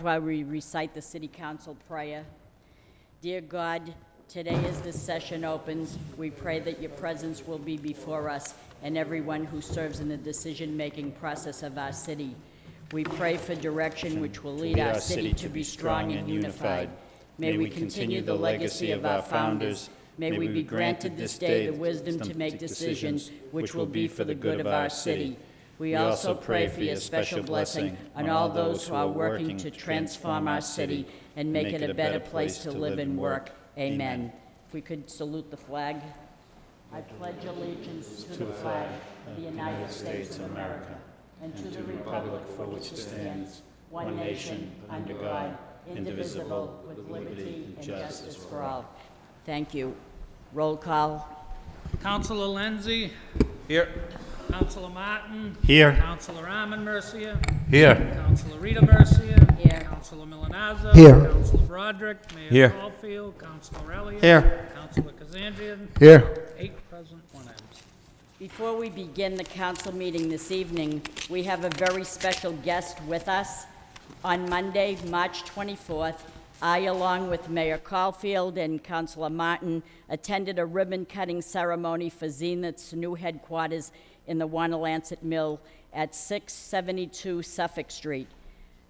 While we recite the City Council prayer. Dear God, today as this session opens, we pray that your presence will be before us and everyone who serves in the decision-making process of our city. We pray for direction which will lead our city to be strong and unified. May we continue the legacy of our founders. May we be granted this day the wisdom to make decisions which will be for the good of our city. We also pray for your special blessing on all those who are working to transform our city and make it a better place to live and work. Amen. If we could salute the flag. I pledge allegiance to the flag of the United States of America and to the republic for which it stands, one nation, under God, indivisible, with liberty and justice for all. Thank you. Roll call. Councilor Lenzi. Here. Councilor Martin. Here. Councilor Armand Mercia. Here. Councilor Rita Mercia. Here. Councilor Milanazzo. Here. Councilor Broderick. Mayor Here. Caulfield. Councilor Elliott. Here. Councilor Kazandrian. Here. 8 present, 1 absent. Before we begin the council meeting this evening, we have a very special guest with us. On Monday, March 24th, I, along with Mayor Caulfield and Councilor Martin, attended a ribbon-cutting ceremony for Zenith's new headquarters in the Wanalancet Mill at 672 Suffolk Street.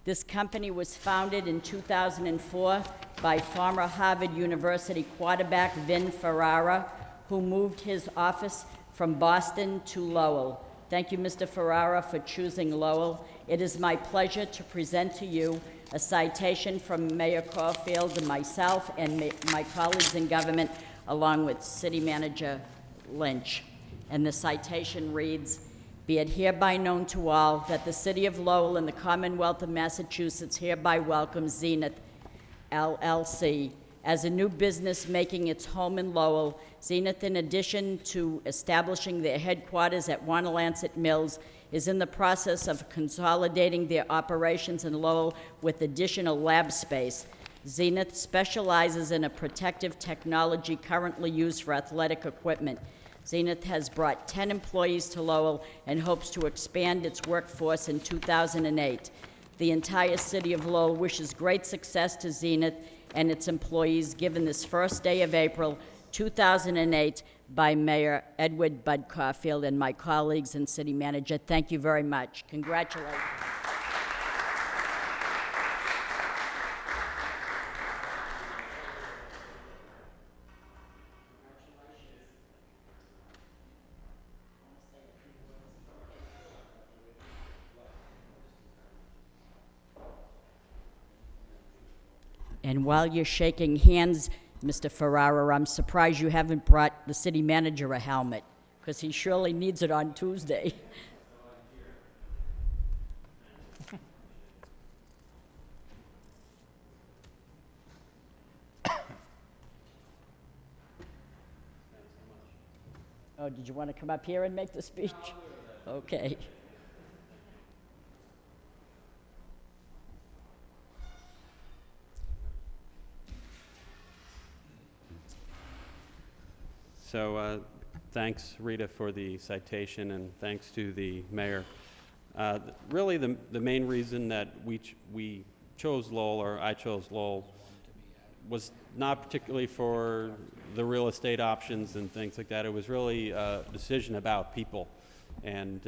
This company was founded in 2004 by former Harvard University quarterback Vin Ferrara, who moved his office from Boston to Lowell. Thank you, Mr. Ferrara, for choosing Lowell. It is my pleasure to present to you a citation from Mayor Caulfield and myself and my colleagues in government, along with City Manager Lynch. And the citation reads, "Be it hereby known to all that the City of Lowell and the Commonwealth of Massachusetts hereby welcomes Zenith LLC as a new business making its home in Lowell. Zenith, in addition to establishing their headquarters at Wanalancet Mills, is in the process of consolidating their operations in Lowell with additional lab space. Zenith specializes in a protective technology currently used for athletic equipment. Zenith has brought 10 employees to Lowell and hopes to expand its workforce in 2008. The entire city of Lowell wishes great success to Zenith and its employees given this first day of April 2008 by Mayor Edward Bud Caulfield and my colleagues and City Manager. Thank you very much. Congratulations. And while you're shaking hands, Mr. Ferrara, I'm surprised you haven't brought the city manager a helmet, because he surely needs it on Tuesday. Oh, did you want to come up here and make the speech? Okay. So thanks, Rita, for the citation, and thanks to the mayor. Really, the main reason that we chose Lowell, or I chose Lowell, was not particularly for the real estate options and things like that. It was really a decision about people. And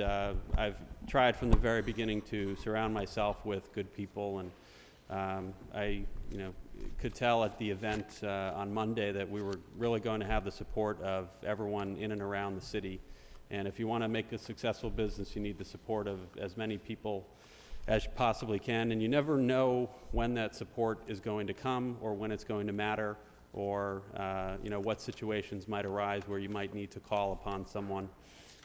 I've tried from the very beginning to surround myself with good people, and I could tell at the event on Monday that we were really going to have the support of everyone in and around the city. And if you want to make a successful business, you need the support of as many people as you possibly can. And you never know when that support is going to come or when it's going to matter, or what situations might arise where you might need to call upon someone.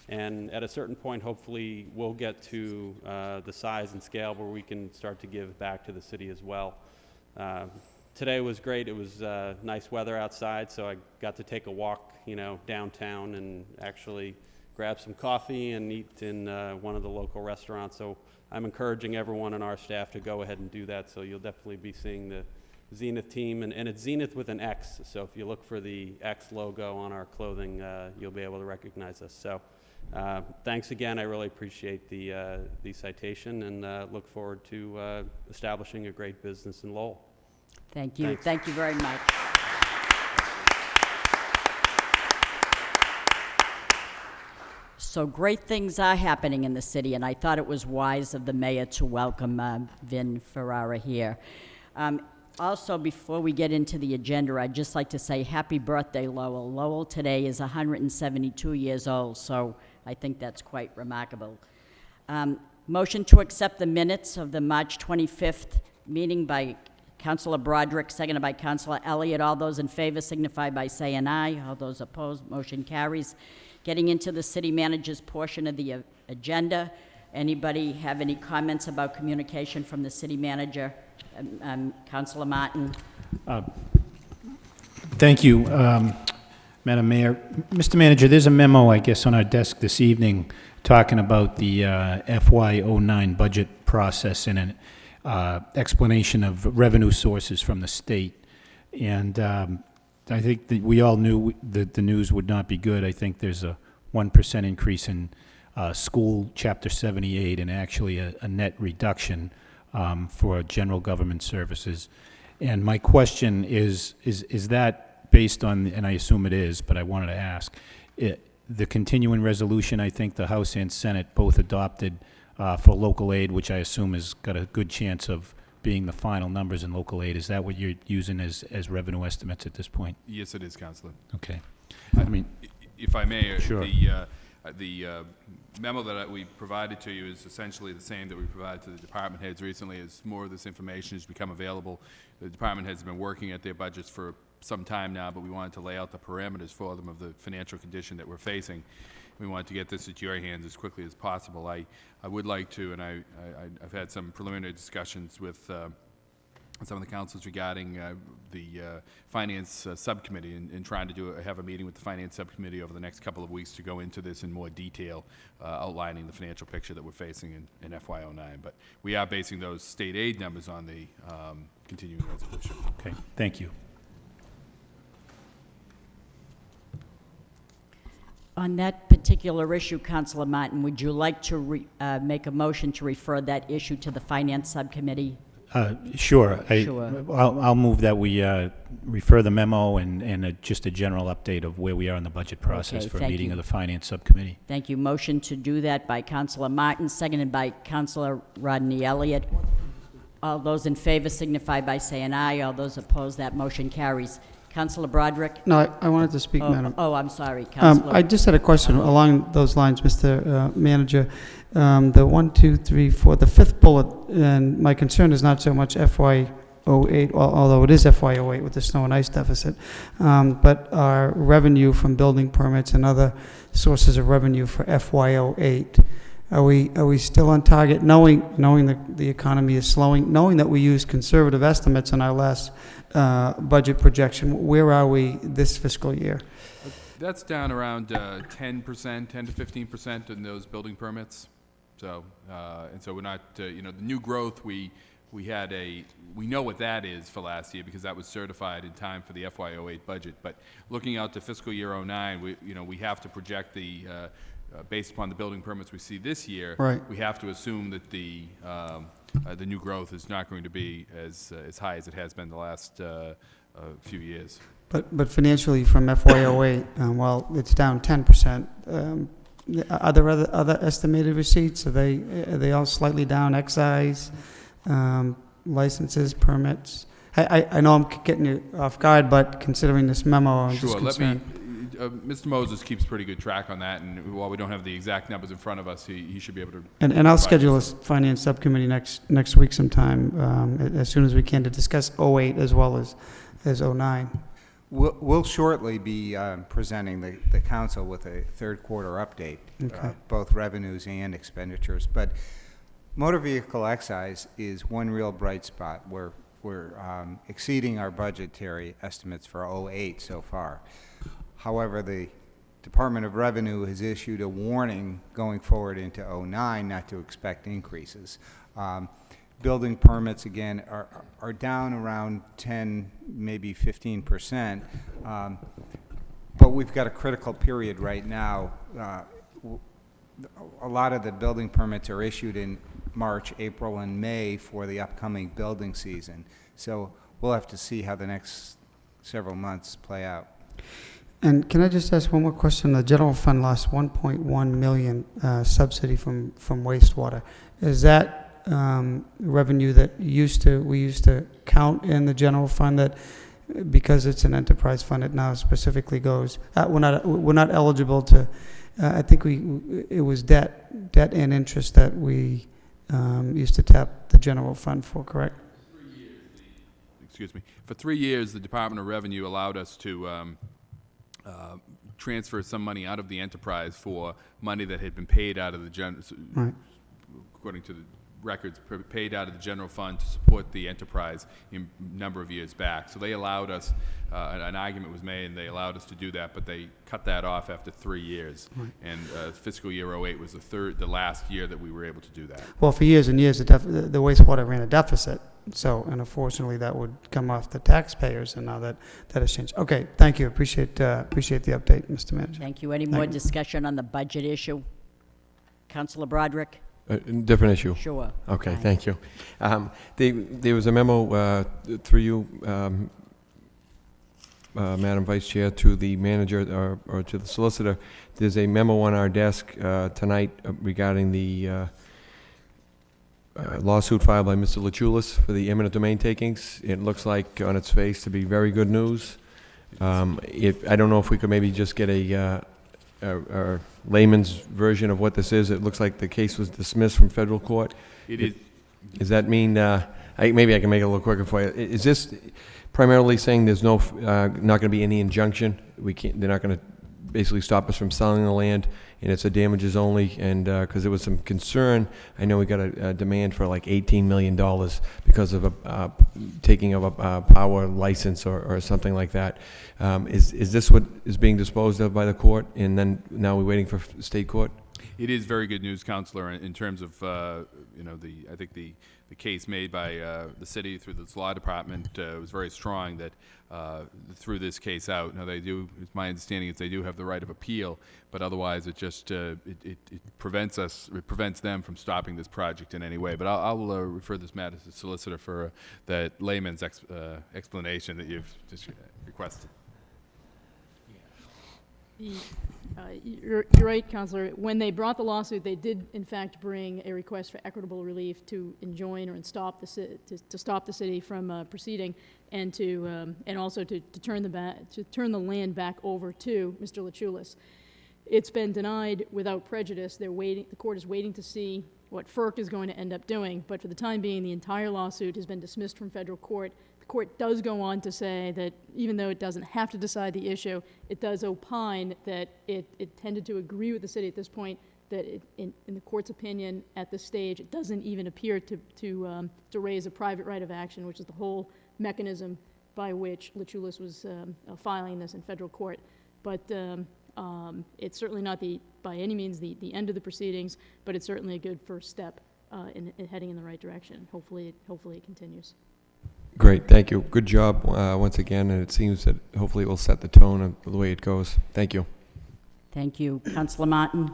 And at a certain point, hopefully, we'll get to the size and scale where we can start to give back to the city as well. Today was great. It was nice weather outside, so I got to take a walk, downtown and actually grab some coffee and eat in one of the local restaurants. So I'm encouraging everyone on our staff to go ahead and do that. So you'll definitely be seeing the Zenith team, and it's Zenith with an X. So if you look for the X logo on our clothing, you'll be able to recognize us. So Thanks again. I really appreciate the citation and look forward to establishing a great business in Lowell. Thank you. Thanks. Thank you very much. So great things are happening in the city, and I thought it was wise of the mayor to welcome Vin Ferrara here. Also, before we get into the agenda, I'd just like to say happy birthday, Lowell. Lowell today is 172 years old, so I think that's quite remarkable. Motion to accept the minutes of the March 25th meeting by Councilor Broderick, seconded by Councilor Elliott. All those in favor signify by saying aye. All those opposed, motion carries. Getting into the city manager's portion of the agenda. Anybody have any comments about communication from the city manager? Councilor Martin. Thank you, Madam Mayor. Mr. Manager, there's a memo, I guess, on our desk this evening talking about the FY09 budget process and an explanation of revenue sources from the state. And I think that we all knew that the news would not be good. I think there's a 1% increase in school Chapter 78 and actually a net reduction for general government services. And my question is that based on, and I assume it is, but I wanted to ask, the continuing resolution I think the House and Senate both adopted for local aid, which I assume has got a good chance of being the final numbers in local aid. Is that what you're using as revenue estimates at this point? Yes, it is, Councilor. Okay. I mean, If I may, Sure. The memo that we provided to you is essentially the same that we provided to the department heads recently. As more of this information has become available, the department heads have been working at their budgets for some time now, but we wanted to lay out the parameters for them of the financial condition that we're facing. We wanted to get this into your hands as quickly as possible. I would like to, and I've had some preliminary discussions with some of the councils regarding the finance subcommittee and trying to have a meeting with the finance subcommittee over the next couple of weeks to go into this in more detail, outlining the financial picture that we're facing in FY09. But we are basing those state aid numbers on the continuing resolution. okay, thank you. On that particular issue, Councilor Martin, would you like to make a motion to refer that issue to the Finance Subcommittee? Sure. Sure. I'll move that we refer the memo and just a general update of where we are in the budget process Okay, for a thank meeting you. of the Finance Subcommittee. Thank you. Motion to do that by Councilor Martin, seconded by Councilor Rodney Elliott. All those in favor signify by saying aye. All those opposed, that motion carries. Councilor Broderick? No, I wanted to speak, Madam. Oh, I'm sorry, Councilor. I just had a question along those lines, Mr. Manager. The 1, 2, 3, 4, the fifth bullet, and my concern is not so much FY08, although it is FY08 with the snow and ice deficit, but our revenue from building permits and other sources of revenue for FY08. Are we still on target, knowing that the economy is slowing, knowing that we use conservative estimates in our last budget projection? Where are we this fiscal year? That's down around 10%, 10 to 15% in those building permits. So, and so we're not, the new growth, we know what that is for last year because that was certified in time for the FY08 budget. But looking out to fiscal year 09, we have to project based upon the building permits we see this year, Right. we have to assume that the new growth is not going to be as high as it has been the last few years. But financially from FY08, while it's down 10%, are there other estimated receipts? Are they all slightly down? Excise, licenses, permits? I know I'm getting you off guard, but considering this memo, I'm just Sure, concerned. Mr. Moses keeps pretty good track on that, and while we don't have the exact numbers in front of us, he should be able to. And I'll provide schedule a us. finance subcommittee next week sometime, as soon as we can, to discuss 08 as well as 09. We'll shortly be presenting the council with a third quarter update, Okay. both revenues and expenditures. But motor vehicle excise is one real bright spot. We're exceeding our budgetary estimates for 08 so far. However, the Department of Revenue has issued a warning going forward into 09 not to expect increases. Building permits, again, are down around 10, maybe 15%. But we've got a critical period right now a lot of the building permits are issued in March, April, and May for the upcoming building season. So we'll have to see how the next several months play out. And can I just ask one more question? The general fund lost 1.1 million subsidy from wastewater. Is that revenue that we used to count in the general fund, that because it's an enterprise fund, it now specifically goes? We're not eligible to. I think it was debt and interest that we used to tap the general fund for, correct? Excuse me. For 3 years, the Department of Revenue allowed us to transfer some money out of the enterprise for money that had been paid out of the Right. according to the records, paid out of the general fund to support the enterprise in a number of years back. So they allowed us, an argument was made, and they allowed us to do that, but they cut that off after 3 years. Right. And fiscal year '08 was the last year that we were able to do that. Well, for years and years, the wastewater ran a deficit. So, and unfortunately, that would come off the taxpayers, and now that has changed. Okay, thank you. Appreciate the update, Mr. Manager. Thank you. Any more discussion on the budget issue? Councilor Broderick? Different issue. Sure. Okay, Fine. thank you. There was a memo through you, Madam Vice Chair, to the manager or to the solicitor. There's a memo on our desk tonight regarding the lawsuit filed by Mr. Luchulis for the eminent domain takings. It looks like on its face to be very good news. I don't know if we could maybe just get a layman's version of what this is. It looks like the case was dismissed from federal court. It is. Does that mean, maybe I can make it a little quicker for you. Is this primarily saying there's not going to be any injunction? They're not going to basically stop us from selling the land, and it's a damages only, and because there was some concern, I know we got a demand for like $18 million because of a taking of a power license or something like that. Is this what is being disposed of by the court, and then now we're waiting for state court? It is very good news, Counselor, in terms of, I think the case made by the city through the law department was very strong that threw this case out. Now it's my understanding is they do have the right of appeal, but otherwise it just, it prevents them from stopping this project in any way. But I'll refer this matter to the solicitor for that layman's explanation that you've just requested. You're right, Counselor. When they brought the lawsuit, they did, in fact, bring a request for equitable relief to enjoin or stop the stop the city from proceeding, and also to turn the land back over to Mr. Luchulis. It's been denied without prejudice. The court is waiting to see what FERC is going to end up doing. But for the time being, the entire lawsuit has been dismissed from federal court. Court does go on to say that even though it doesn't have to decide the issue, it does opine that it tended to agree with the city at this point, that in the court's opinion at this stage, it doesn't even appear to raise a private right of action, which is the whole mechanism by which Luchulis was filing this in federal court. But it's certainly not by any means the end of the proceedings, but it's certainly a good first step in heading in the right direction. Hopefully it continues. Great, thank you. Good job once again, and it seems that hopefully it will set the tone of the way it goes. Thank you. Thank you. Councilor Martin?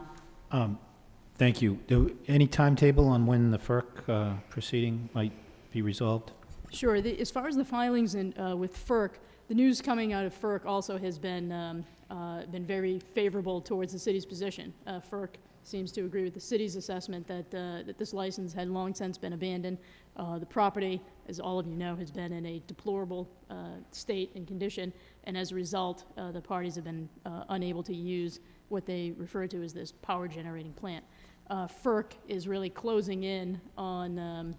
Thank you. Any timetable on when the FERC proceeding might be resolved? Sure. As far as the filings with FERC, the news coming out of FERC also has been very favorable towards the city's position. FERC seems to agree with the city's assessment that this license had long since been abandoned. The property, as all of you know, has been in a deplorable state and condition, and as a result, the parties have been unable to use what they refer to as this power generating plant. FERC is really closing in on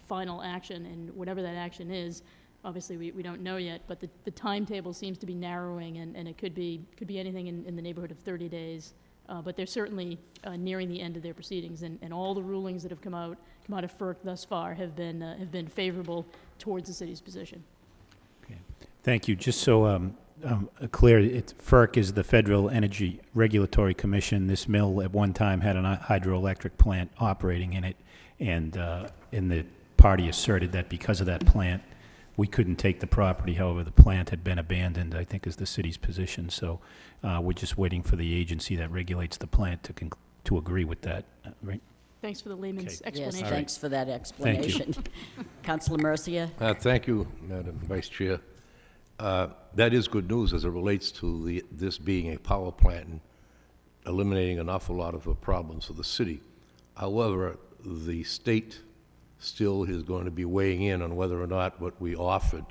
final action, and whatever that action is, obviously we don't know yet, but the timetable seems to be narrowing, and it could be anything in the neighborhood of 30 days. But they're certainly nearing the end of their proceedings, and all the rulings that have come out of FERC thus far have been favorable towards the city's position. Okay. Thank you. Just so clear, FERC is the Federal Energy Regulatory Commission. This mill at one time had a hydroelectric plant operating in it, and the party asserted that because of that plant, we couldn't take the property. However, the plant had been abandoned, I think, is the city's position. So we're just waiting for the agency that regulates the plant to agree with that, right? Thanks for the layman's Okay. Yes, explanation. thanks for that explanation. Councilor Mercia? Thank you, Madam Vice Chair. That is good news as it relates to this being a power plant and eliminating an awful lot of problems for the city. However, the state still is going to be weighing in on whether or not what we offered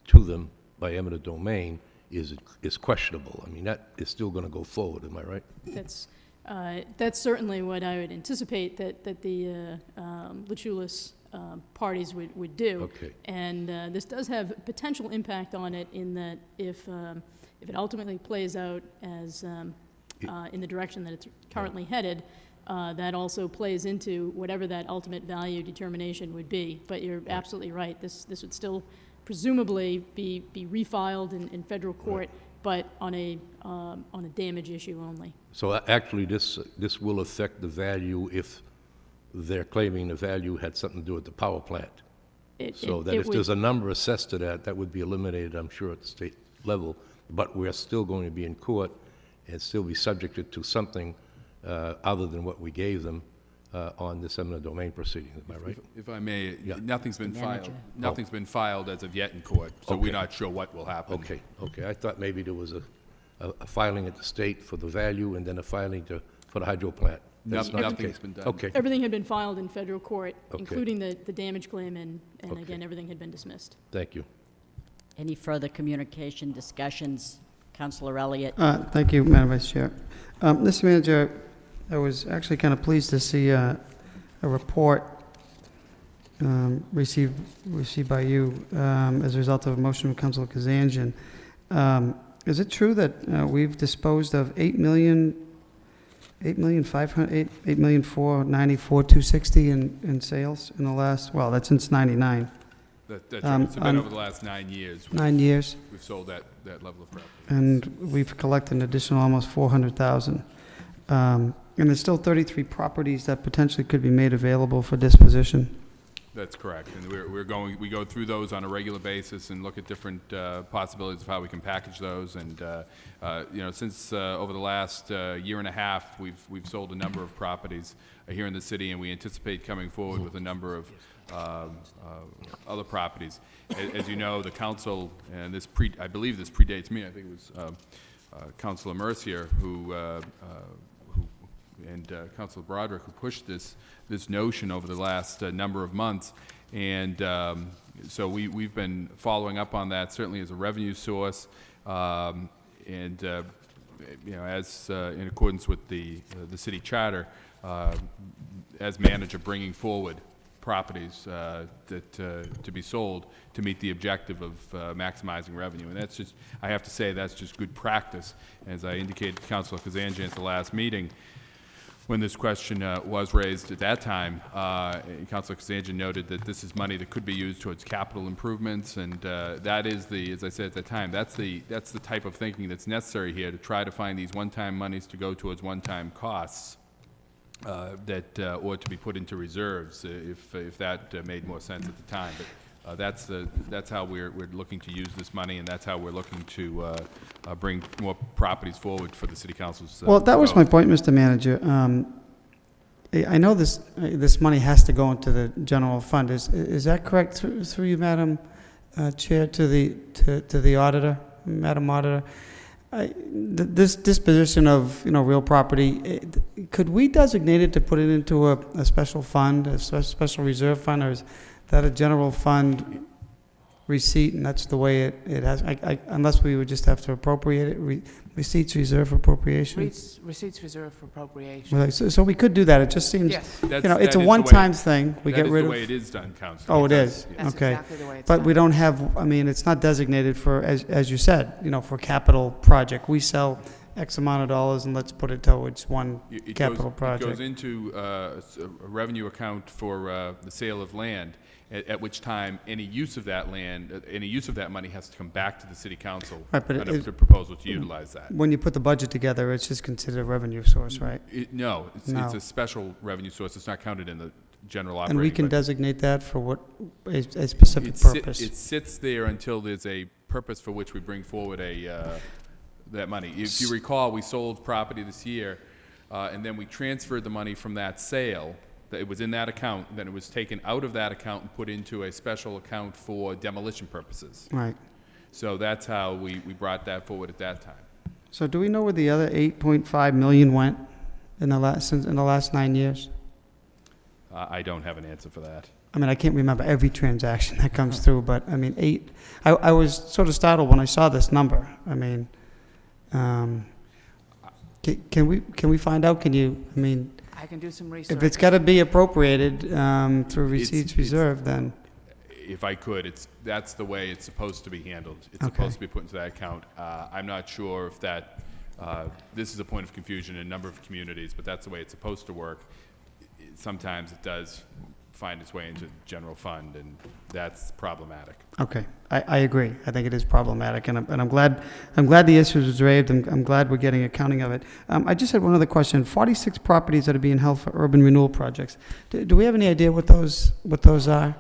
to them by eminent domain is questionable. I mean, that is still going to go forward, am I right? That's certainly what I would anticipate that the Luchulis parties would do. Okay. And this does have potential impact on it in that if it ultimately plays out as in the direction that it's currently headed, that also plays into whatever that ultimate value determination would be. But you're absolutely right. This would still presumably be refiled in federal court, but on a damage issue only. So actually, this will affect the value if they're claiming the value had something to do with the power plant. So that if there's a number assessed to that, that would be eliminated, I'm sure, at the state level. But we're still going to be in court and still be subjected to something other than what we gave them on this eminent domain proceeding. Am I right? If I may, Yeah. nothing's been filed. Manager. Nothing's been filed as of yet in court, so Okay. we're not sure what will happen. Okay. I thought maybe there was a filing at the state for the value and then a filing for the hydro plant. That's not the Nothing's case. been done. Okay. Everything had been filed in federal court, Okay. including the damage claim, and Okay. again, everything had been dismissed. Thank you. Any further communication, discussions? Councilor Elliott? Thank you, Madam Vice Chair. Mr. Manager, I was actually kind of pleased to see a report received by you as a result of a motion from Councilor Kazanjian. Is it true that we've disposed of $8,494,260 in sales in the last, well, that's since '99, That's right. It's been on- over the last 9 years. 9 years? We've sold that level of property. And we've collected an additional almost 400,000. And there's still 33 properties that potentially could be made available for disposition. That's correct. And we go through those on a regular basis and look at different possibilities of how we can package those. And, since over the last year and a half, we've sold a number of properties here in the city, and we anticipate coming forward with a number of other properties. As you know, the council, and I believe this predates me, I think it was Councilor Mercier and Councilor Broderick who pushed this notion over the last number of months. And so we've been following up on that, certainly as a revenue source, as in accordance with the city charter, as manager, bringing forward properties to be sold to meet the objective of maximizing revenue. And that's just, I have to say, that's just good practice. As I indicated to Councilor Kazanjian at the last meeting, when this question was raised at that time, Councilor Kazanjian noted that this is money that could be used towards capital improvements, and that is as I said at the time, that's the type of thinking that's necessary here to try to find these one-time monies to go towards one-time costs that ought to be put into reserves if that made more sense at the time. But that's how we're looking to use this money, and that's how we're looking to bring more properties forward for the city council's. Well, that was my point, Mr. Manager. I know this money has to go into the general fund. Is that correct through you, Madam Chair, to the auditor, Madam Auditor? This disposition of real property, could we designate it to put it into a special fund, a special reserve fund, or is that a general fund receipt, and that's the way it has, unless we would just have to appropriate it, receipts reserved for appropriation? Receipts reserved for appropriation. Well, So we could do that, it just seems, Yes, it's a one-time thing, we get rid of. That is the way it is done, Councilor. Oh, it is, that's okay. exactly the way it's But done. we don't have, it's not designated for, as you said, for capital project. We sell X amount of dollars and let's put it towards one capital It goes project. into a revenue account for the sale of land, at which time any use of that land, any use of that money has to come back to the city council Right, but on it- a proposal to utilize that. When you put the budget together, it's just considered a revenue source, right? No, it's No. a special revenue source. It's not counted in the general operating And we can budget. designate that for what, a specific purpose. It sits there until there's a purpose for which we bring forward that money. If you recall, we sold property this year and then we transferred the money from that sale, that it was in that account, then it was taken out of that account and put into a special account for demolition purposes. Right. So that's how we brought that forward at that time. So do we know where the other 8.5 million went in the last 9 years? I don't have an answer for that. I mean, I can't remember every transaction that comes through, but I mean, I was sort of startled when I saw this number. I mean, can we find out, I mean, I can do some research. if it's got to be appropriated through receipts It's- reserve, then, If I could, that's the way it's supposed to be handled. It's Okay. supposed to be put into that account. I'm not sure if this is a point of confusion in a number of communities, but that's the way it's supposed to work. Sometimes it does find its way into the general fund, and that's problematic. okay, I agree. I think it is problematic, and I'm glad the issue was raised. I'm glad we're getting accounting of it. I just had one other question. 46 properties that are being held for urban renewal projects. Do we have any idea what those are?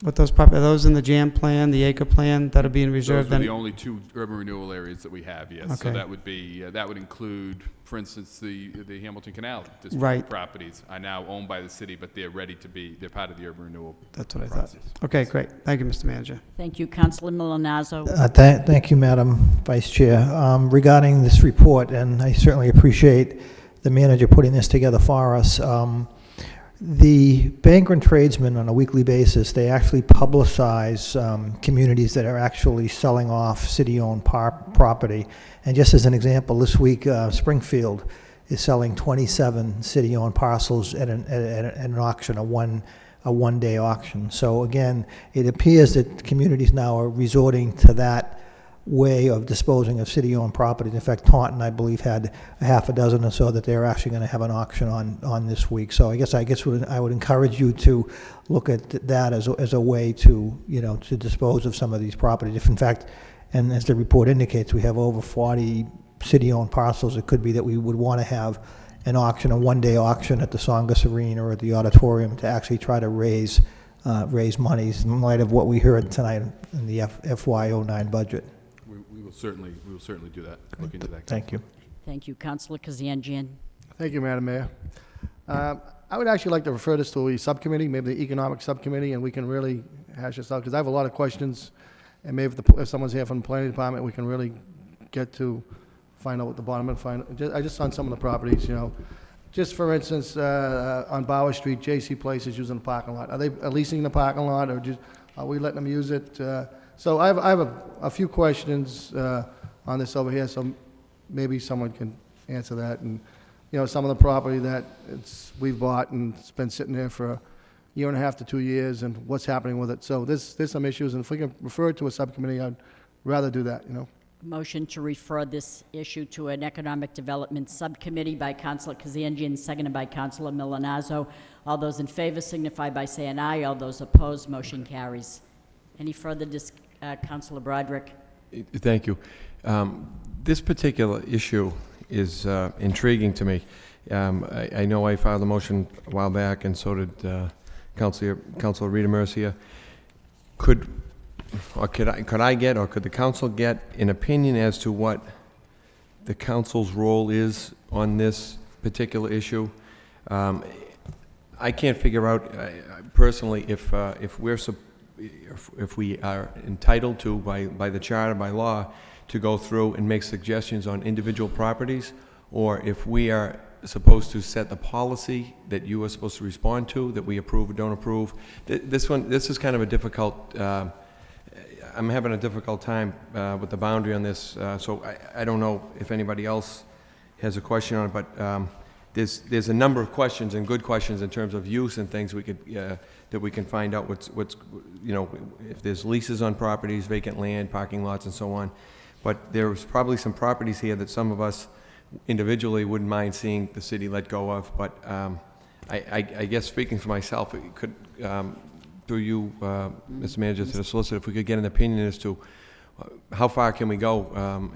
What those are those in the JAM plan, the acre plan that are being reserved? Those are then? the only two urban renewal areas that we have, yes. So Okay. that would include, for instance, the Hamilton Canal District Right. properties are now owned by the city, but they're part of the urban renewal That's what I process. thought. Okay, great. Thank you, Mr. Manager. Thank you, Councilor Milonazo. Thank you, Madam Vice Chair. Regarding this report, and I certainly appreciate the manager putting this together for us, the banker and tradesmen on a weekly basis, they actually publicize communities that are actually selling off city-owned property. And just as an example, this week, Springfield is selling 27 city-owned parcels at an auction, a one-day auction. So again, it appears that communities now are resorting to that way of disposing of city-owned properties. In fact, Taunton, I believe, had a half a dozen or so that they're actually going to have an auction on this week. So I guess I would encourage you to look at that as a way to, to dispose of some of these properties. If in fact, and as the report indicates, we have over 40 city-owned parcels, it could be that we would want to have an auction, a one-day auction at the Songus Arena or at the auditorium to actually try to raise monies in light of what we heard tonight in the FY09 budget. We will certainly do that, look into that. Thank you. Thank you, Councilor Kazanjian. Thank you, Madam Mayor. I would actually like to refer this to a subcommittee, maybe the economic subcommittee, and we can really hash this out, because I have a lot of questions, and maybe if someone's here from the planning department, we can really get to find out what the bottom and I just on some of the properties, just for instance, on Bauer Street, J.C. Place is using the parking lot. Are they leasing the parking lot, or are we letting them use it? So I have a few questions on this over here, so maybe someone can answer that. And, some of the property that we've bought and it's been sitting there for a year and a half to 2 years, and what's happening with it. So there's some issues, and if we can refer it to a subcommittee, I'd rather do that, Motion to refer this issue to an Economic Development Subcommittee by Councilor Kazanjian, seconded by Councilor Milonazo. All those in favor signify by saying aye. All those opposed, motion carries. Any further Councilor Broderick? Thank you. This particular issue is intriguing to me. I know I filed a motion a while back, and so did Councilor Rita Mercia. Could the council get an opinion as to what the council's role is on this particular issue? I can't figure out personally if we are entitled to, by the charter, by law, to go through and make suggestions on individual properties, or if we are supposed to set the policy that you are supposed to respond to, that we approve or don't approve. This is kind of a difficult, I'm having a difficult time with the boundary on this, so I don't know if anybody else has a question on it, but there's a number of questions, and good questions in terms of use and things we could that we can find out what's if there's leases on properties, vacant land, parking lots, and so on. But there's probably some properties here that some of us individually wouldn't mind seeing the city let go of. But I guess speaking for myself, it could through you, Mr. Manager, to the solicitor, if we could get an opinion as to how far can we go,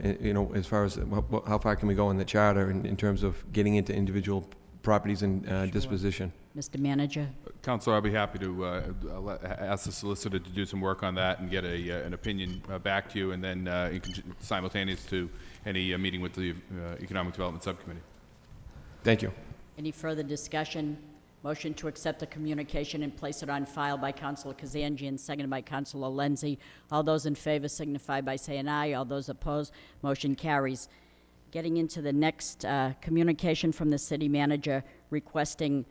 as far as how far can we go in the charter in terms of getting into individual properties and disposition. Mr. Manager? Councilor, I'll be happy to ask the solicitor to do some work on that and get an opinion back to you, and then simultaneous to any meeting with the Economic Development Subcommittee. Thank you. Any further discussion? Motion to accept the communication and place it on file by Councilor Kazanjian, seconded by Councilor Lenzi. All those in favor signify by saying aye. All those opposed, motion carries. Getting into the next communication from the city manager requesting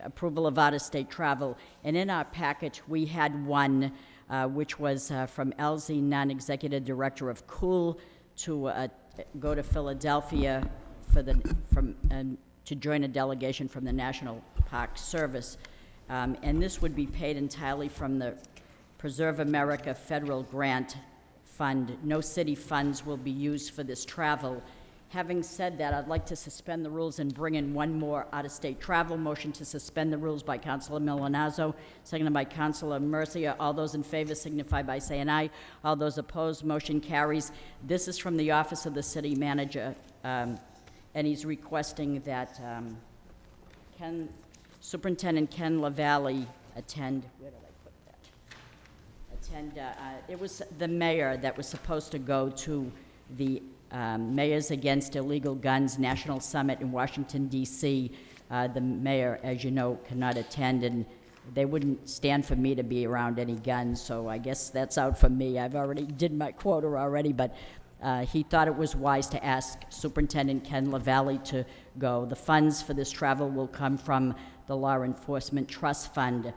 approval of out-of-state travel. And in our packet, we had one which was from LZ, non-executive director of Cool, to go to Philadelphia to join a delegation from the National Park Service. And this would be paid entirely from the Preserve America Federal Grant Fund. No city funds will be used for this travel. Having said that, I'd like to suspend the rules and bring in one more out-of-state travel. Motion to suspend the rules by Councilor Milonazo, seconded by Councilor Mercia. All those in favor signify by saying aye. All those opposed, motion carries. This is from the Office of the City Manager, and he's requesting that Superintendent Ken LaValle attend. Where did I put that? It was the mayor that was supposed to go to the Mayors Against Illegal Guns National Summit in Washington, D.C. The mayor, as you know, cannot attend, and they wouldn't stand for me to be around any guns, so I guess that's out for me. I've already did my quota already, but he thought it was wise to ask Superintendent Ken LaValle to go. The funds for this travel will come from the Law Enforcement Trust Fund.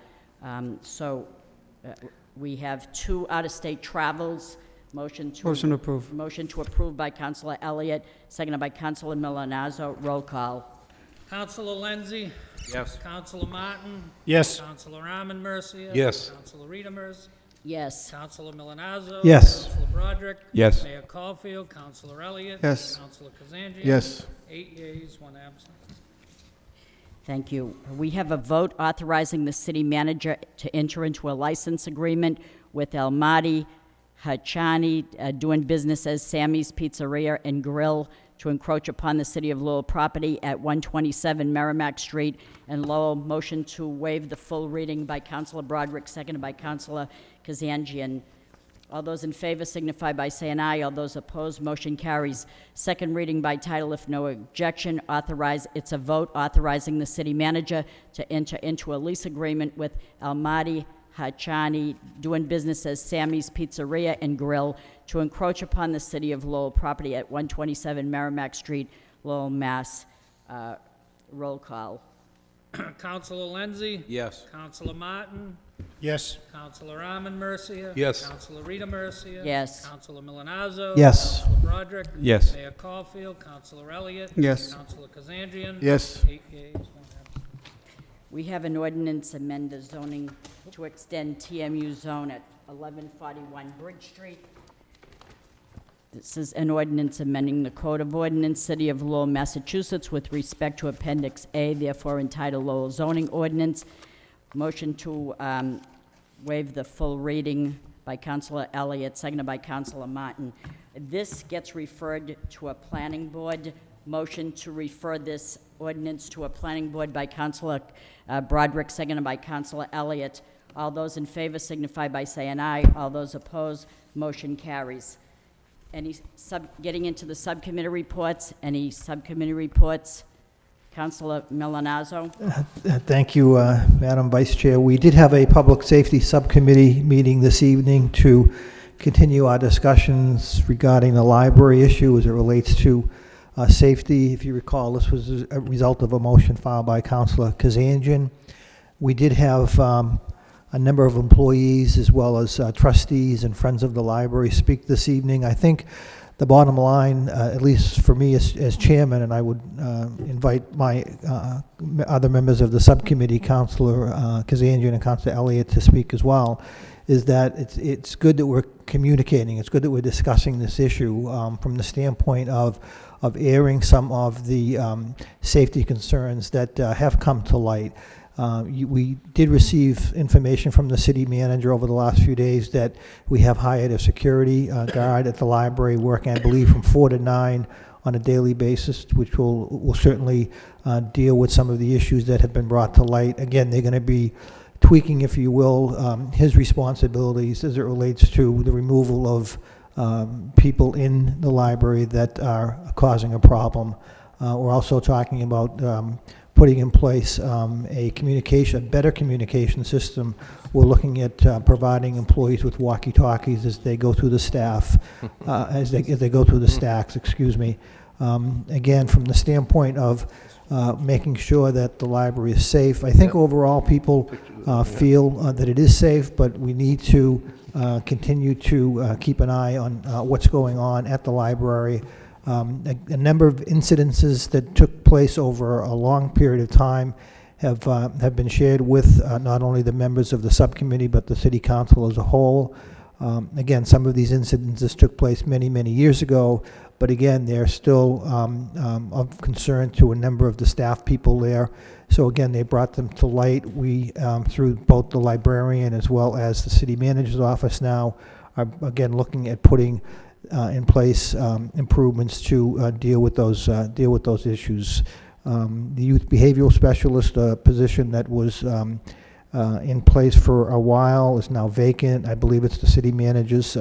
We have two out-of-state travels. Motion to approve. Motion to approve by Councilor Elliott, seconded by Councilor Milonazo. Roll call. Councilor Lenzi? Yes. Councilor Martin? Yes. Councilor Arman Mercia? Yes. Councilor Rita Mercia? Yes. Councilor Milonazo? Yes. Councilor Broderick? Yes. Mayor Caulfield? Councilor Elliott? Yes. Councilor Kazanjian? Yes. 8 yeas, 1 absent. Thank you. We have a vote authorizing the city manager to enter into a license agreement with El Mahdi Hachani, doing business as Sammy's Pizzeria and Grill, to encroach upon the city of Lowell property at 127 Merrimack Street and Lowell. Motion to waive the full reading by Councilor Broderick, seconded by Councilor Kazanjian. All those in favor signify by saying aye. All those opposed, motion carries. Second reading by title, if no objection. It's a vote authorizing the city manager to enter into a lease agreement with El Mahdi Hachani, doing business as Sammy's Pizzeria and Grill, to encroach upon the city of Lowell property at 127 Merrimack Street, Lowell, Mass. Roll call. Councilor Lenzi? Yes. Councilor Martin? Yes. Councilor Arman Mercia? Yes. Councilor Rita Mercia? Yes. Councilor Milonazo? Yes. Councilor Broderick? Yes. Mayor Caulfield? Councilor Elliott? Yes. Councilor Kazanjian? Yes. 8 yeas, 1 absent. We have an ordinance amend the zoning to extend TMU zone at 1141 Bridge Street. This is an ordinance amending the Code of Ordinance, City of Lowell, Massachusetts, with respect to Appendix A, therefore entitled Lowell Zoning Ordinance. Motion to waive the full reading by Councilor Elliott, seconded by Councilor Martin. This gets referred to a planning board. Motion to refer this ordinance to a planning board by Councilor Broderick, seconded by Councilor Elliott. All those in favor signify by saying aye. All those opposed, motion carries. Getting into the subcommittee reports, any subcommittee reports? Councilor Milonazo? Thank you, Madam Vice Chair. We did have a Public Safety Subcommittee meeting this evening to continue our discussions regarding the library issue as it relates to safety. If you recall, this was a result of a motion filed by Councilor Kazanjian. We did have a number of employees as well as trustees and friends of the library speak this evening. I think the bottom line, at least for me as chairman, and I would invite my other members of the subcommittee, Councilor Kazanjian and Councilor Elliott, to speak as well, is that it's good that we're communicating. It's good that we're discussing this issue from the standpoint of airing some of the safety concerns that have come to light. We did receive information from the city manager over the last few days that we have hired a security guard at the library, working, I believe, from 4 to 9 on a daily basis, which will certainly deal with some of the issues that have been brought to light. Again, they're going to be tweaking, if you will, his responsibilities as it relates to the removal of people in the library that are causing a problem We're also talking about putting in place a better communication system. We're looking at providing employees with walkie-talkies as they go through the staff, as they go through the stacks, excuse me. Again, from the standpoint of making sure that the library is safe. I think overall people feel that it is safe, but we need to continue to keep an eye on what's going on at the library. A number of incidences that took place over a long period of time have been shared with not only the members of the subcommittee but the city council as a whole. Again, some of these incidences took place many, many years ago, but again, they're still of concern to a number of the staff people there. So again, they brought them to light. We, through both the librarian as well as the city manager's office now, are again looking at putting in place improvements to deal with those issues. The youth behavioral specialist position that was in place for a while is now vacant. I believe it's the city manager's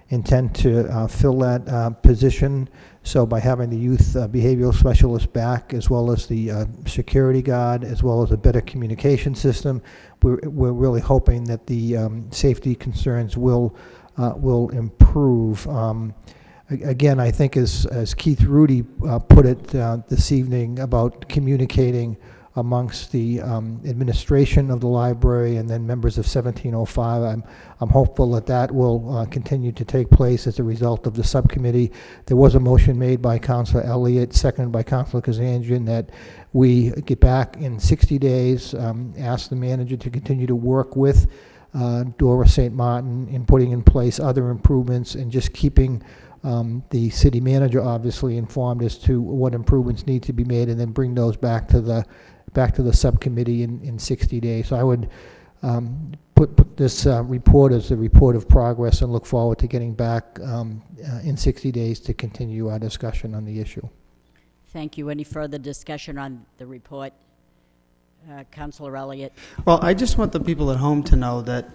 intent to fill that position. So by having the youth behavioral specialist back, as well as the security guard, as well as a better communication system, we're really hoping that the safety concerns will improve. Again, I think as Keith Rudy put it this evening about communicating amongst the administration of the library and then members of 1705. I'm hopeful that that will continue to take place as a result of the subcommittee. There was a motion made by Councilor Elliott, seconded by Councilor Kazanjian, that we get back in 60 days, ask the manager to continue to work with Dora St. Martin in putting in place other improvements and just keeping the city manager obviously informed as to what improvements need to be made, and then bring those back to the subcommittee in 60 days. So I would put this report as a report of progress and look forward to getting back in 60 days to continue our discussion on the issue. Thank you. Any further discussion on the report? Councilor Elliott. Well, I just want the people at home to know that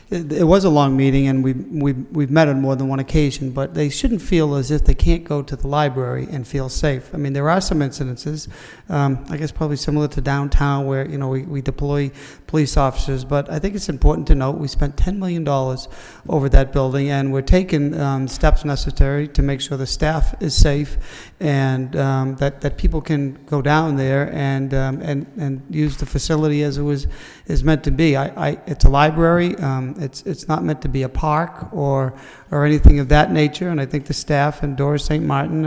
it was a long meeting, and we've met on more than one occasion, but they shouldn't feel as if they can't go to the library and feel safe. I mean, there are some incidences, I guess probably similar to downtown, where, you know, we deploy police officers, but I think it's important to note we spent $10 million over that building, and we're taking steps necessary to make sure the staff is safe, and that people can go down there and use the facility as it is meant to be. It's a library. It's not meant to be a park or anything of that nature. And I think the staff and Dora St. Martin,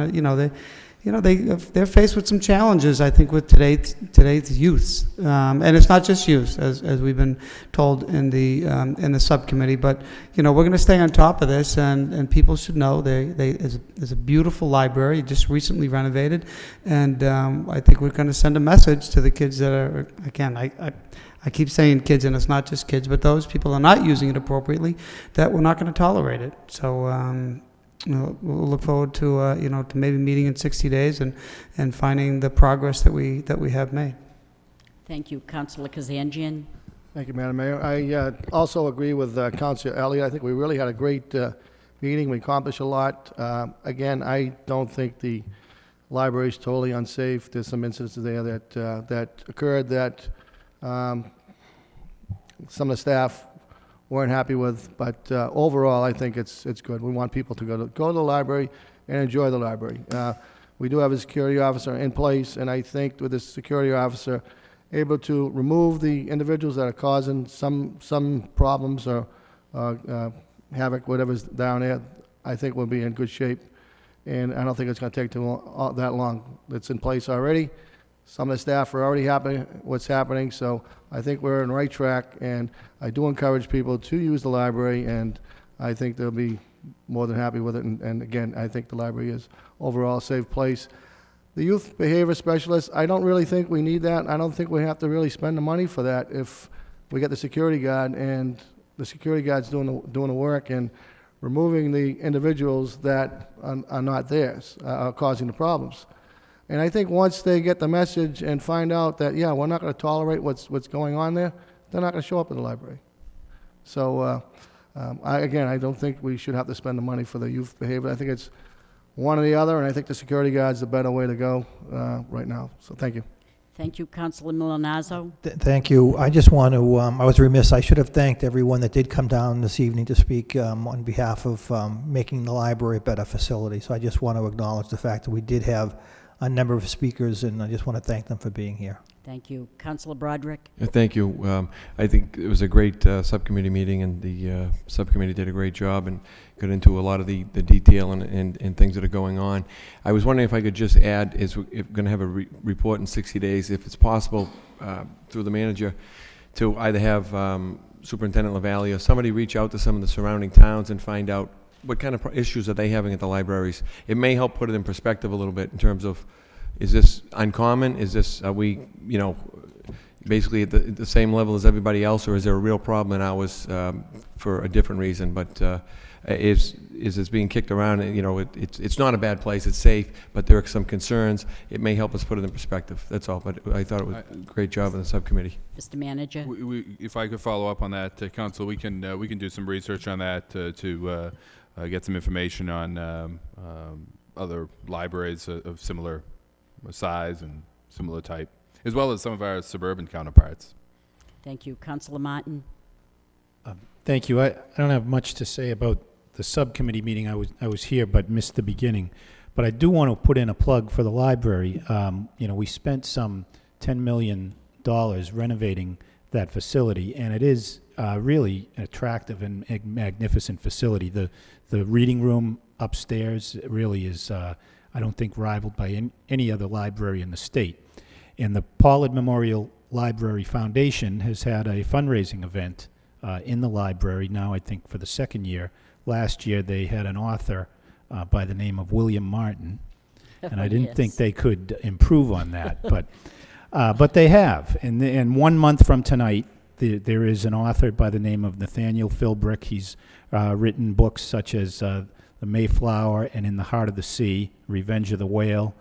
they're faced with some challenges, I think, with today's youth. And it's not just youth, as we've been told in the subcommittee. But we're going to stay on top of this, and people should know there's a beautiful library just recently renovated, and I think we're going to send a message to the kids that are, again, I keep saying kids, and it's not just kids, but those people who are not using it appropriately, that we're not going to tolerate it. So we'll look forward to to maybe meeting in 60 days and finding the progress that we have made. Thank you. Councilor Kazanjian. Thank you, Madam Mayor. I also agree with Councilor Elliott. I think we really had a great meeting. We accomplished a lot. Again, I don't think the library is totally unsafe. There's some incidents there that occurred that some of the staff weren't happy with, but overall, I think it's good. We want people to go to the library and enjoy the library. We do have a security officer in place, and I think with this security officer able to remove the individuals that are causing some problems or havoc, whatever's down there, I think we'll be in good shape. And I don't think it's going to take that long. It's in place already. Some of the staff are already happy what's happening, so I think we're on the right track, and I do encourage people to use the library, and I think they'll be more than happy with it. And again, I think the library is overall a safe place. The youth behavior specialist, I don't really think we need that. I don't think we have to really spend the money for that if we get the security guard, and the security guard's doing the work and removing the individuals that are not theirs, are causing the problems. And I think once they get the message and find out that, yeah, we're not going to tolerate what's going on there, they're not going to show up in the library. So, I don't think we should have to spend the money for the youth behavior. I think it's one or the other, and I think the security guard's the better way to go right now. So thank you. Thank you, Councilor Milonazo. Thank you. I just want to, I was remiss, I should have thanked everyone that did come down this evening to speak on behalf of making the library a better facility. So I just want to acknowledge the fact that we did have a number of speakers, and I just want to thank them for being here. Thank you. Councilor Broderick? Thank you. I think it was a great subcommittee meeting, and the subcommittee did a great job and got into a lot of the detail and things that are going on. I was wondering if I could just add, we're going to have a report in 60 days, if it's possible, through the manager, to either have Superintendent LaValle or somebody reach out to some of the surrounding towns and find out what kind of issues are they having at the libraries. It may help put it in perspective a little bit in terms of, is this uncommon? Is this, are we, basically at the same level as everybody else, or is there a real problem in ours for a different reason? But is this being kicked around? It's not a bad place. It's safe, but there are some concerns. It may help us put it in perspective. That's all. But I thought it was a great job in the subcommittee. Mr. Manager? If I could follow up on that, Council, we can do some research on that to get some information on other libraries of similar size and similar type, as well as some of our suburban counterparts. Thank you. Councilor Martin? Thank you. I don't have much to say about the subcommittee meeting. I was here but missed the beginning. But I do want to put in a plug for the library. We spent some $10 million renovating that facility, and it is really an attractive and magnificent facility. The reading room upstairs really is, I don't think, rivaled by any other library in the state. And the Pollard Memorial Library Foundation has had a fundraising event in the library now, I think, for the second year. Last year, they had an author by the name of William Martin, and I didn't think they could improve on that, but they have. And 1 month from tonight, there is an author by the name of Nathaniel Philbrick. He's written books such as The Mayflower and In the Heart of the Sea, Revenge of the Whale.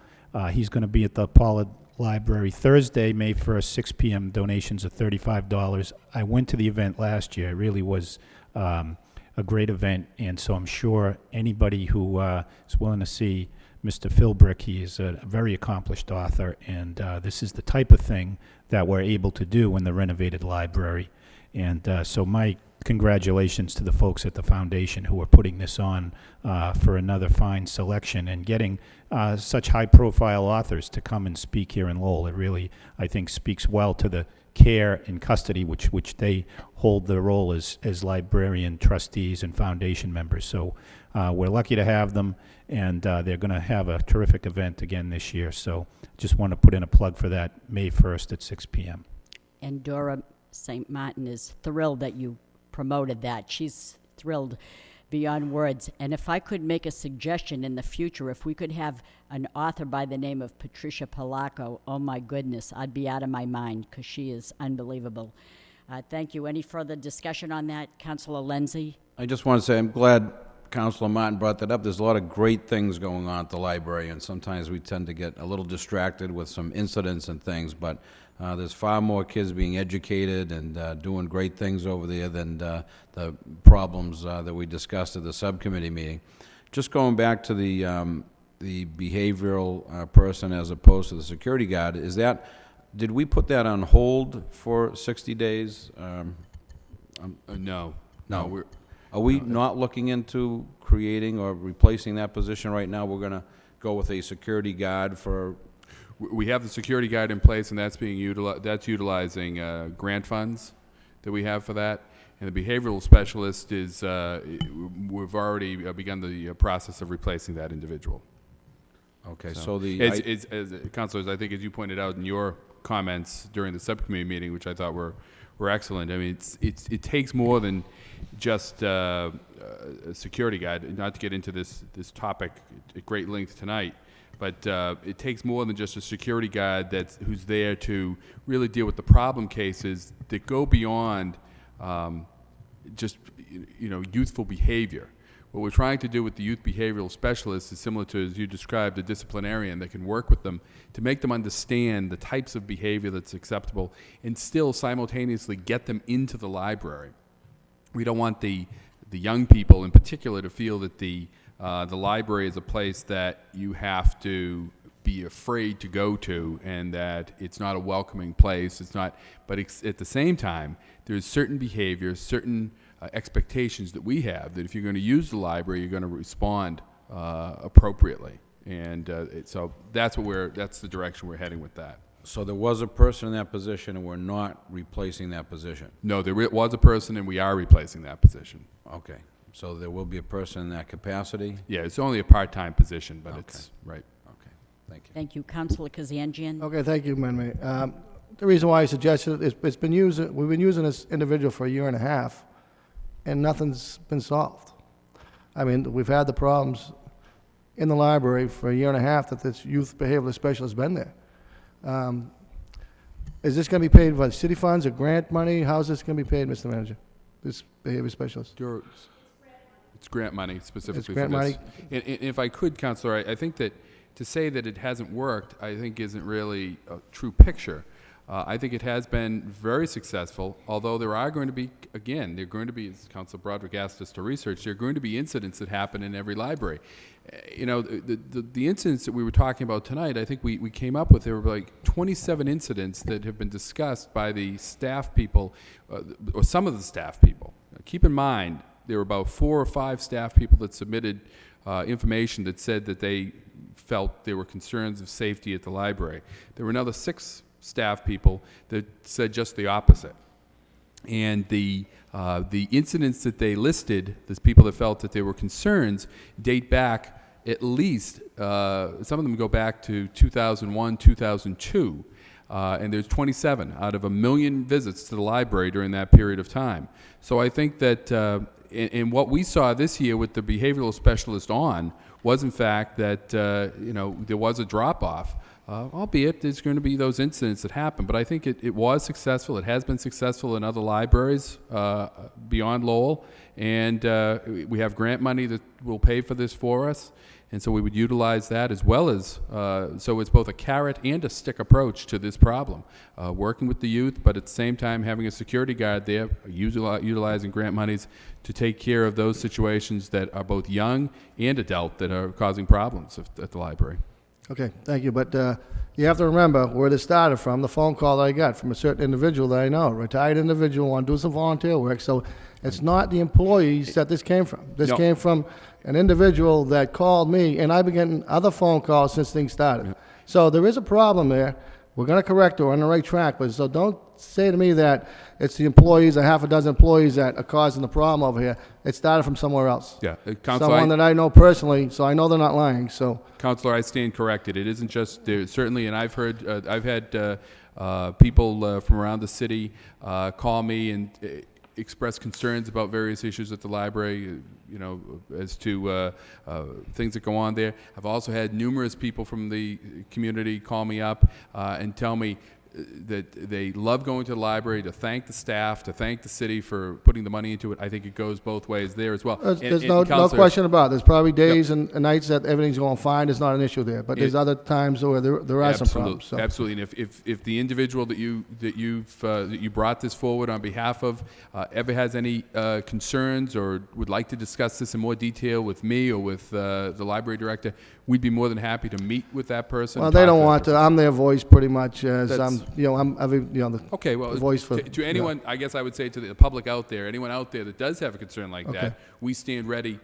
He's going to be at the Pollard Library Thursday, May 1st, 6 p.m. Donations of $35. I went to the event last year. It really was a great event, and so I'm sure anybody who is willing to see Mr. Philbrick, he is a very accomplished author, and this is the type of thing that we're able to do in the renovated library. And so my congratulations to the folks at the foundation who are putting this on for another fine selection and getting such high-profile authors to come and speak here in Lowell. It really, I think, speaks well to the care and custody which they hold the role as librarian trustees and foundation members. So we're lucky to have them, and they're going to have a terrific event again this year. So just want to put in a plug for that, May 1st at 6 p.m. And Dora St. Martin is thrilled that you promoted that. She's thrilled beyond words. And if I could make a suggestion in the future, if we could have an author by the name of Patricia Polacco, oh my goodness, I'd be out of my mind because she is unbelievable. Thank you. Any further discussion on that? Councilor Lenzi? I just want to say I'm glad Councilor Martin brought that up. There's a lot of great things going on at the library, and sometimes we tend to get a little distracted with some incidents and things, but there's far more kids being educated and doing great things over there than the problems that we discussed at the subcommittee meeting. Just going back to the behavioral person as opposed to the security guard, did we put that on hold for 60 days? No. Are we not looking into creating or replacing that position right now? We're going to go with a security guard for... We have the security guard in place, and that's being utilizing grant funds that we have for that. And the behavioral specialist is, we've already begun the process of replacing that individual. Okay, as councilors, I think as you pointed out in your comments during the subcommittee meeting, which I thought were excellent. I mean, it takes more than just a security guard. Not to get into this topic at great length tonight, but it takes more than just a security guard who's there to really deal with the problem cases that go beyond just youthful behavior. What we're trying to do with the youth behavioral specialist is similar to, as you described, a disciplinarian that can work with them to make them understand the types of behavior that's acceptable and still simultaneously get them into the library. We don't want the the young people in particular to feel that the library is a place that you have to be afraid to go to, and that it's not a welcoming place. It's not, but at the same time, there's certain behaviors, certain expectations that we have that if you're going to use the library, you're going to respond appropriately. And so that's the direction we're heading with that. So there was a person in that position, and we're not replacing that position? No, there was a person, and we are replacing that position. Okay. So there will be a person in that capacity? Yeah, it's only a part-time position, but it's, right. Okay, thank you. Thank you. Councilor Kazanjian? Okay, thank you, Madam Mayor. The reason why I suggested it, we've been using this individual for a year and a half, and nothing's been solved. I mean, we've had the problems in the library for a year and a half that this youth behavioral specialist has been there. Is this going to be paid by city funds or grant money? How's this going to be paid, Mr. Manager, this behavior specialist? It's grant money specifically It's grant for this. money? And if I could, Councilor, I think that to say that it hasn't worked, I think isn't really a true picture. I think it has been very successful, although there are going to be, again, there are going to be, as Councilor Broderick asked us to research, there are going to be incidents that happen in every library. You know, the incidents that we were talking about tonight, I think we came up with, there were like 27 incidents that have been discussed by the staff people, or some of the staff people. Keep in mind, there were about 4 or 5 staff people that submitted information that said that they felt there were concerns of safety at the library. There were another 6 staff people that said just the opposite. And the incidents that they listed, the people that felt that there were concerns, date back at least, some of them go back to 2001, 2002. And there's 27 out of 1 million visits to the library during that period of time. So I think that, and what we saw this year with the behavioral specialist on was in fact that, you know, there was a drop-off. Albeit there's going to be those incidents that happen, but I think it was successful. It has been successful in other libraries beyond Lowell, and we have grant money that will pay for this for us, and so we would utilize that as well as, so it's both a carrot and a stick approach to this problem. Working with the youth, but at the same time having a security guard there, utilizing grant monies to take care of those situations that are both young and adult that are causing problems at the library. Okay, thank you, but you have to remember where this started from, the phone call that I got from a certain individual that I know, a retired individual, want to do some volunteer work, so it's not the employees that this came from. This No. came from an individual that called me, and I've been getting other phone calls since things started. So there is a problem there. We're going to correct it. We're on the right track, but so don't say to me that it's the employees, a half a dozen employees that are causing the problem over here. It started from somewhere else. Yeah, Councilor, Someone that I know personally, so I know they're not lying, so. Councilor, I stand corrected. It isn't just there, certainly, and I've heard, I've had people from around the city call me and express concerns about various issues at the library, you know, as to things that go on there. I've also had numerous people from the community call me up and tell me that they love going to the library, to thank the staff, to thank the city for putting the money into it. I think it goes both ways there as well. There's no question about it. There's probably days and nights that everything's going fine. There's not an issue there. But there's other times where there are some problems. So. Absolutely. And if the individual that you brought this forward on behalf of ever has any concerns or would like to discuss this in more detail with me or with the library director, we'd be more than happy to meet with that person. Well, they don't want to. I'm their voice pretty much as Okay, well, the voice for. to anyone, I guess I would say to the public out there, anyone out there that does have a concern like that, we stand ready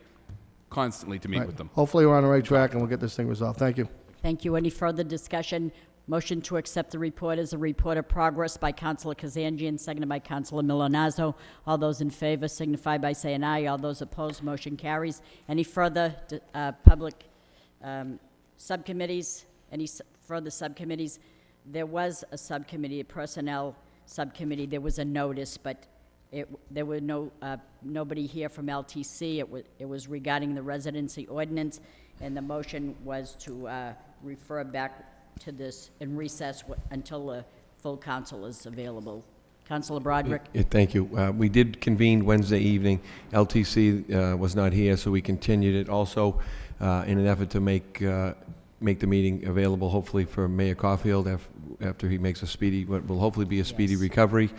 constantly to meet with them. Hopefully we're on the right track and we'll get this thing resolved. Thank you. Thank you. Any further discussion? Motion to accept the report as a report of progress by Councilor Kazanjian, seconded by Councilor Milonazo. All those in favor signify by saying aye. All those opposed, motion carries. Any further public subcommittees? Any further subcommittees? There was a subcommittee, a personnel subcommittee. There was a notice, but there were nobody here from LTC. It was regarding the residency ordinance, and the motion was to refer back to this in recess until the full council is available. Councilor Broderick? Thank you. We did convene Wednesday evening. LTC was not here, so we continued it also in an effort to make the meeting available, hopefully, for Mayor Caulfield after he makes a speedy, what will hopefully be a speedy recovery,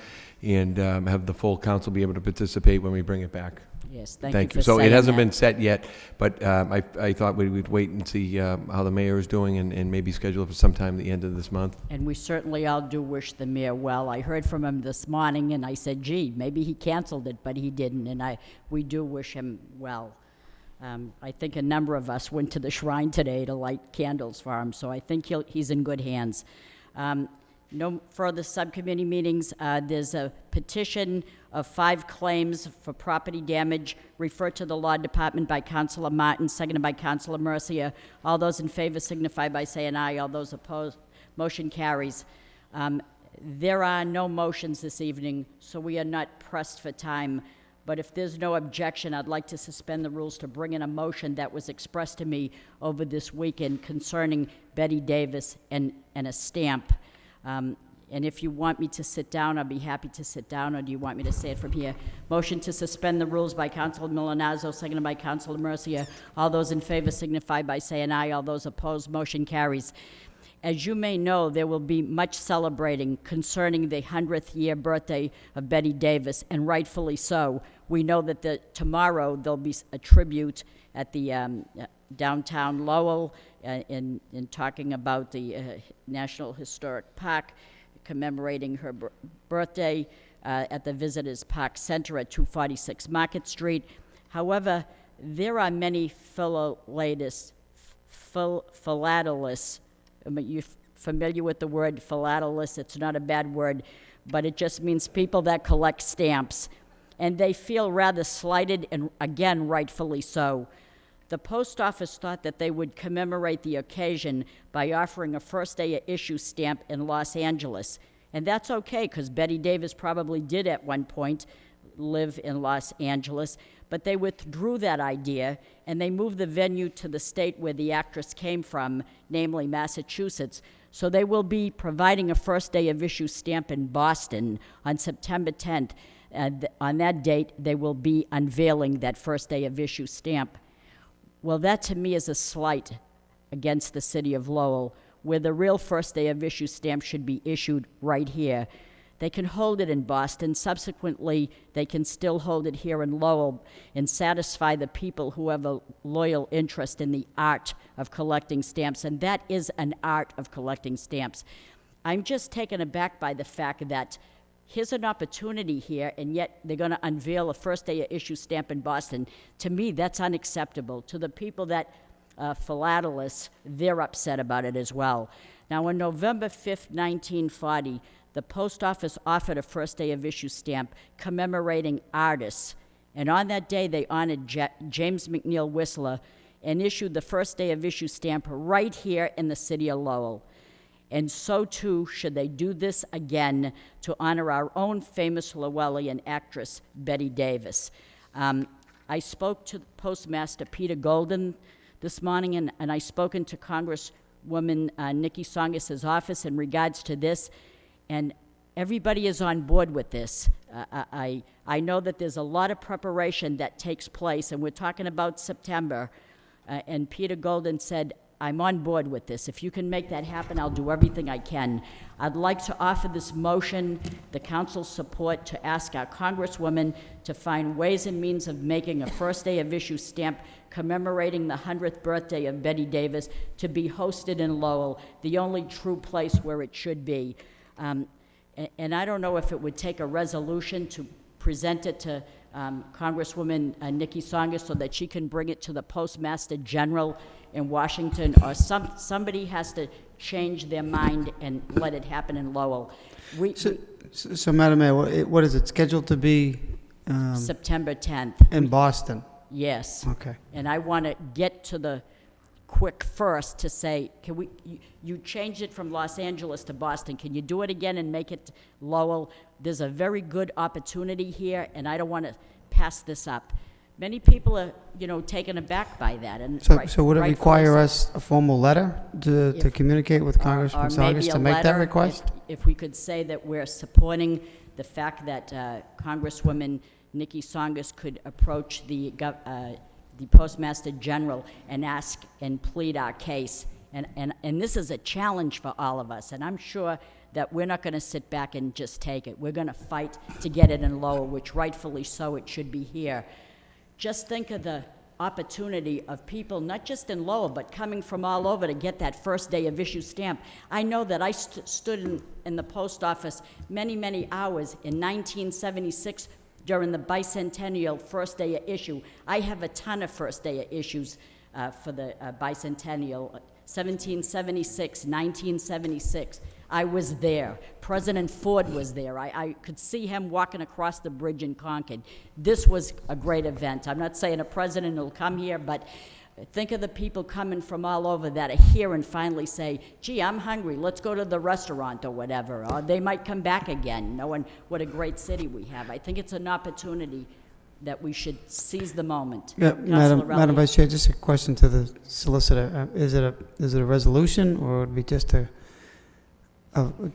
and have the full council be able to participate when we bring it back. Yes, thank you for So it saying hasn't that. been set yet, but I thought we would wait and see how the mayor is doing and maybe schedule it for sometime at the end of this month. And we certainly all do wish the mayor well. I heard from him this morning, and I said, gee, maybe he canceled it, but he didn't, and we do wish him well. I think a number of us went to the shrine today to light candles for him, so I think he's in good hands. No further subcommittee meetings. There's a petition of 5 claims for property damage referred to the Law Department by Councilor Martin, seconded by Councilor Mercia. All those in favor signify by saying aye. All those opposed, motion carries. There are no motions this evening, so we are not pressed for time. But if there's no objection, I'd like to suspend the rules to bring in a motion that was expressed to me over this weekend concerning Betty Davis and a stamp. And if you want me to sit down, I'll be happy to sit down, or do you want me to say it from here? Motion to suspend the rules by Councilor Milonazo, seconded by Councilor Mercia. All those in favor signify by saying aye. All those opposed, motion carries. As you may know, there will be much celebrating concerning the 100th year birthday of Betty Davis, and rightfully so. We know that tomorrow there'll be a tribute at the downtown Lowell in talking about the National Historic Park, commemorating her birthday at the Visitors Park Center at 246 Market Street. However, there are many philatelists. You're familiar with the word philatelist? It's not a bad word, but it just means people that collect stamps. And they feel rather slighted, and again, rightfully so. The post office thought that they would commemorate the occasion by offering a first day issue stamp in Los Angeles. And that's okay, because Betty Davis probably did at one point live in Los Angeles, but they withdrew that idea, and they moved the venue to the state where the actress came from, namely Massachusetts. So they will be providing a first day of issue stamp in Boston on September 10th. On that date, they will be unveiling that first day of issue stamp. Well, that to me is a slight against the city of Lowell, where the real first day of issue stamp should be issued right here. They can hold it in Boston. Subsequently, they can still hold it here in Lowell and satisfy the people who have a loyal interest in the art of collecting stamps, and that is an art of collecting stamps. I'm just taken aback by the fact that here's an opportunity here, and yet they're going to unveil a first day of issue stamp in Boston. To me, that's unacceptable. To the people that philatelists, they're upset about it as well. Now, on November 5th, 1940, the post office offered a first day of issue stamp commemorating artists. And on that day, they honored James McNeill Whistler and issued the first day of issue stamp right here in the city of Lowell. And so, too, should they do this again to honor our own famous Lowellian actress, Betty Davis. I spoke to Postmaster Peter Golden this morning, and I've spoken to Congresswoman Nikki Songis's office in regards to this, and everybody is on board with this. I know that there's a lot of preparation that takes place, and we're talking about September, and Peter Golden said, I'm on board with this. If you can make that happen, I'll do everything I can. I'd like to offer this motion, the council's support, to ask our Congresswoman to find ways and means of making a first day of issue stamp commemorating the 100th birthday of Betty Davis to be hosted in Lowell, the only true place where it should be. And I don't know if it would take a resolution to present it to Congresswoman Nikki Songis so that she can bring it to the Postmaster General in Washington, or somebody has to change their mind and let it happen in Lowell. So Madam Mayor, what is it scheduled to be? September 10th. In Boston? Yes. Okay. And I want to get to the quick first to say, can you changed it from Los Angeles to Boston. Can you do it again and make it Lowell? There's a very good opportunity here, and I don't want to pass this up. Many people are, taken aback by that. And So would it require us a formal letter to communicate with Congressman Songas to make that request? If we could say that we're supporting the fact that Congresswoman Nikki Songas could approach the Postmaster General and ask and plead our case. And this is a challenge for all of us, and I'm sure that we're not going to sit back and just take it. We're going to fight to get it in Lowell, which rightfully so it should be here. just think of the opportunity of people, not just in Lowell, but coming from all over to get that first day of issue stamp. I know that I stood in the post office many, many hours in 1976 during the bicentennial first day of issue. I have a ton of first day of issues for the bicentennial, 1776, 1976. I was there. President Ford was there. I could see him walking across the bridge in Concord. This was a great event. I'm not saying a president will come here, but think of the people coming from all over that are here and finally say, gee, I'm hungry, let's go to the restaurant or whatever. Or they might come back again, knowing what a great city we have. I think it's an opportunity that we should seize the moment. Yeah, Councilor Madam Elliott. Vice Chair, just a question to the solicitor. Is it a resolution, or would it be just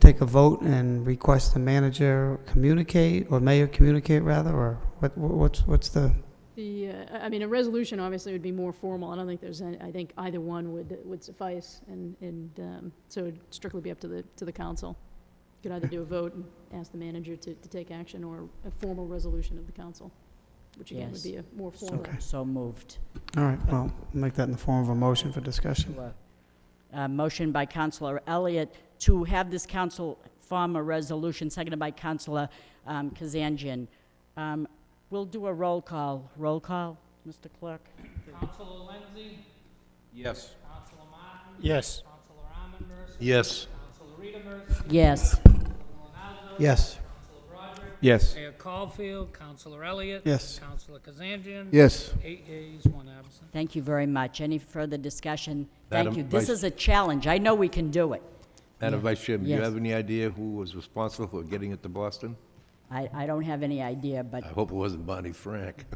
take a vote and request the manager communicate, or mayor communicate rather, or what's the? I mean, a resolution obviously would be more formal. I don't think there's any, I think either one would suffice, and so it'd strictly be up to the council. You could either do a vote and ask the manager to take action, or a formal resolution of the council, which again would Yes. be a more formal. So moved. All right, well, make that in the form of a motion for discussion. Motion by Councilor Elliott to have this council form a resolution, seconded by Councilor Kazanjian. We'll do a roll call. Roll call, Mr. Clerk? Councilor Lenzi, Yes. Councilor Martin, Yes. Councilor Arman Mercer, Yes. Councilor Rita Mercer, Yes. Councilor Malinazo, Yes. Councilor Broderick, Yes. Mayor Caulfield, Councilor Elliott. Yes. Councilor Kazanjian. Yes. 8 yeas, 1 absent. Thank you very much. Any further discussion? Madam Thank you. This Vice- is a challenge. I know we can do it. Madam Vice Chairman, do you Yes. have any idea who was responsible for getting it to Boston? I don't have any idea, but I hope it wasn't Bonnie Frank.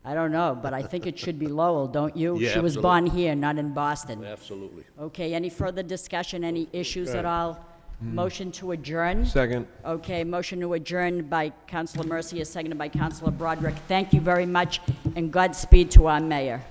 I don't know, but I think it should be Lowell, don't you? Yeah, She was absolutely. born here, not in Boston. Absolutely. Okay, any further discussion, any issues at all? Motion to adjourn? Second. Okay, motion to adjourn by Councilor Mercia, seconded by Councilor Broderick. Thank you very much, and Godspeed to our mayor.